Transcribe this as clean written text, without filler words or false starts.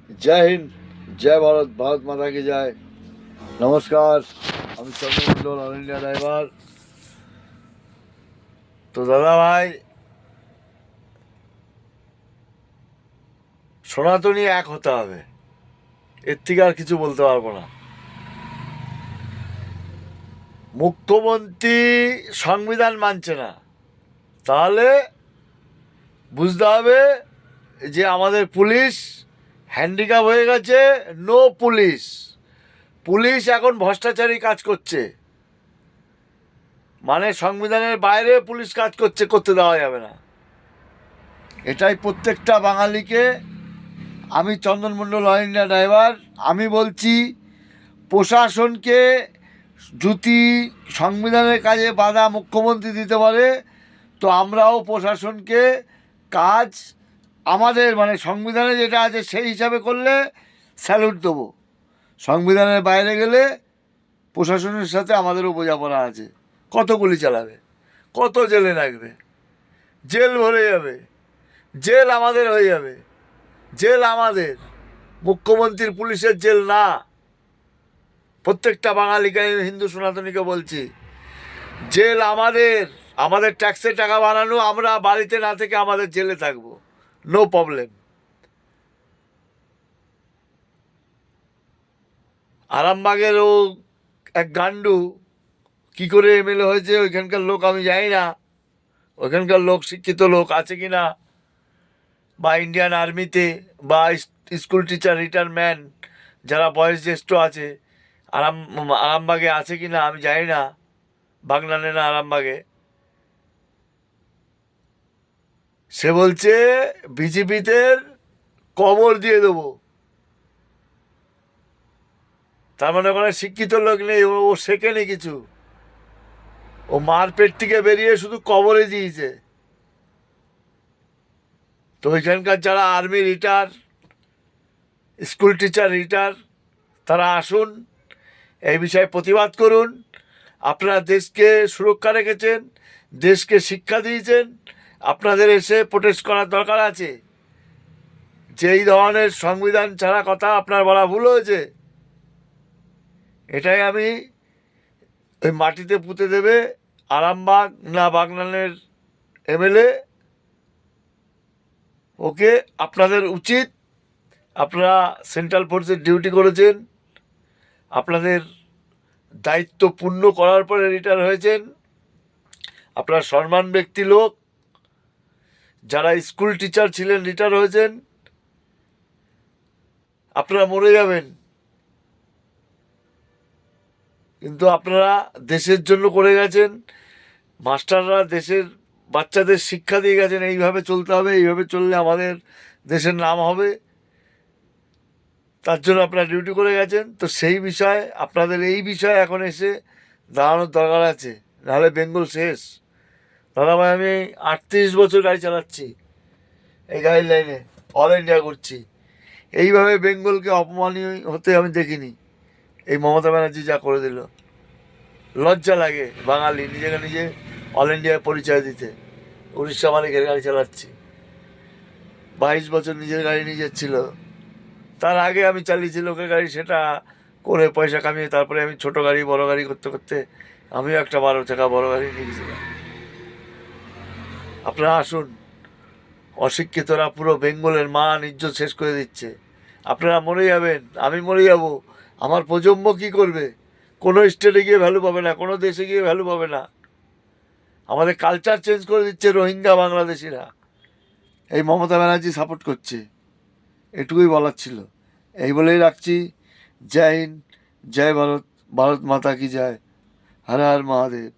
जय हिंद, जय भारत, भारत माता की जय। नमस्कार, আমি চন্দ্রমন্ডল, অল ইন্ডিয়া ড্রাইভার। তো দাদা ভাই, সনাতনী এক হতে হবে, এর থেকে আর কিছু বলতে পারবো না। মুখ্যমন্ত্রী সংবিধান মানছে না, তাহলে বুঝতে হবে যে আমাদের পুলিশ হ্যান্ডিক্যাপ হয়ে গেছে। নো পুলিশ, পুলিশ এখন ভ্রষ্টাচারী কাজ করছে, মানে সংবিধানের বাইরে পুলিশ কাজ করতে দেওয়া যাবে না। এটাই প্রত্যেকটা বাঙালিকে, আমি চন্দন মণ্ডল, অল ইন্ডিয়া ড্রাইভার, আমি বলছি প্রশাসনকে যদি সংবিধানের কাজে বাধা মুখ্যমন্ত্রী দিতে পারে, তো আমরাও প্রশাসনকে কাজ আমাদের মানে সংবিধানে যেটা আছে সেই হিসাবে করলে স্যালুট দেবো। সংবিধানের বাইরে গেলে প্রশাসনের সাথে আমাদেরও বোঝাপড়া আছে। কত গুলি চালাবে, কত জেলে রাখবে, জেল ভরে যাবে, জেল আমাদের হয়ে যাবে। জেল আমাদের, মুখ্যমন্ত্রীর পুলিশের জেল না। প্রত্যেকটা বাঙালিকে, হিন্দু সনাতনীকে বলছি, জেল আমাদের। আমাদের ট্যাক্সের টাকা বানানো, আমরা বাড়িতে না থেকে আমাদের জেলে থাকবো, নো প্রবলেম। আরামবাগেরও এক গান্ডু কি করে এমএলএ হয়েছে, ওইখানকার লোক আমি জানি না, ওইখানকার লোক শিক্ষিত লোক আছে কি না, বা ইন্ডিয়ান আর্মিতে বা স্কুল টিচার রিটায়ারম্যান যারা বয়স জ্যেষ্ঠ আছে আরামবাগে আছে কি না আমি জানি না, বাগনানে না আরামবাগে। সে বলছে বিজেপিতে কবর দিয়ে দেবো। তার মানে ওখানে শিক্ষিত লোক নেই, ও শেখেনি কিছু, ও মার পেট থেকে বেরিয়ে শুধু কবরে দিয়েছে। তো ওইখানকার যারা army retire, school teacher retire, তারা আসুন, এই বিষয়ে প্রতিবাদ করুন। আপনারা দেশকে সুরক্ষা রেখেছেন, দেশকে শিক্ষা দিয়েছেন, আপনাদের এসে প্রোটেস্ট করার দরকার আছে। যে এই ধরনের সংবিধান ছাড়া কথা আপনার বলা ভুল হয়েছে। এটাই আমি, ওই মাটিতে পুঁতে দেবে আরামবাগ না বাগনানের এমএলএ, ওকে আপনাদের উচিত। আপনারা সেন্ট্রাল ফোর্সের ডিউটি করেছেন, আপনাদের দায়িত্ব পূর্ণ করার পরে রিটায়ার হয়েছেন, আপনারা সম্মান ব্যক্তি লোক। যারা স্কুল টিচার ছিলেন রিটায়ার হয়েছেন, আপনারা মরে যাবেন, কিন্তু আপনারা দেশের জন্য করে গেছেন। মাস্টাররা দেশের বাচ্চাদের শিক্ষা দিয়ে গেছেন, এইভাবে চলতে হবে, এইভাবে চললে আমাদের দেশের নাম হবে। তার জন্য আপনারা ডিউটি করে গেছেন। তো সেই বিষয়ে আপনাদের এই বিষয়ে এখন এসে দাঁড়ানোর দরকার আছে, নাহলে বেঙ্গল শেষ। দাদাভাই, আমি 38 বছর গাড়ি চালাচ্ছি, এই গাড়ির লাইনে অল ইন্ডিয়া করছি। এইভাবে বেঙ্গলকে অপমানীয় হতে আমি দেখিনি। এই মমতা ব্যানার্জি যা করে দিল, লজ্জা লাগে বাঙালি নিজেকে নিজে অল ইন্ডিয়ায় পরিচয় দিতে। উড়িষ্যা মালিকের গাড়ি চালাচ্ছি, 22 বছর নিজের গাড়ি নিজের ছিল। তার আগে আমি চালিয়েছি লোকের গাড়ি, সেটা করে পয়সা কামিয়ে তারপরে আমি ছোট গাড়ি বড় গাড়ি করতে করতে আমিও একটা 12 চাকা বড় গাড়ি নিয়ে গেছিলাম। আপনারা আসুন, অশিক্ষিতরা পুরো বেঙ্গলের মান ইজ্জত শেষ করে দিচ্ছে। আপনারা মরে যাবেন, আমি মরে যাব, আমার প্রজন্ম কি করবে? কোনো স্টেটে গিয়ে ভ্যালু পাবে না, কোনো দেশে গিয়ে ভ্যালু পাবে না। আমাদের কালচার চেঞ্জ করে দিচ্ছে রোহিঙ্গা বাংলাদেশিরা, এই মমতা ব্যানার্জি সাপোর্ট করছে। এটুকুই বলার ছিল, এই বলেই রাখছি। জয় হিন্দ, জয় ভারত, ভারত মাতা কি জয়, হর হর মহাদেব।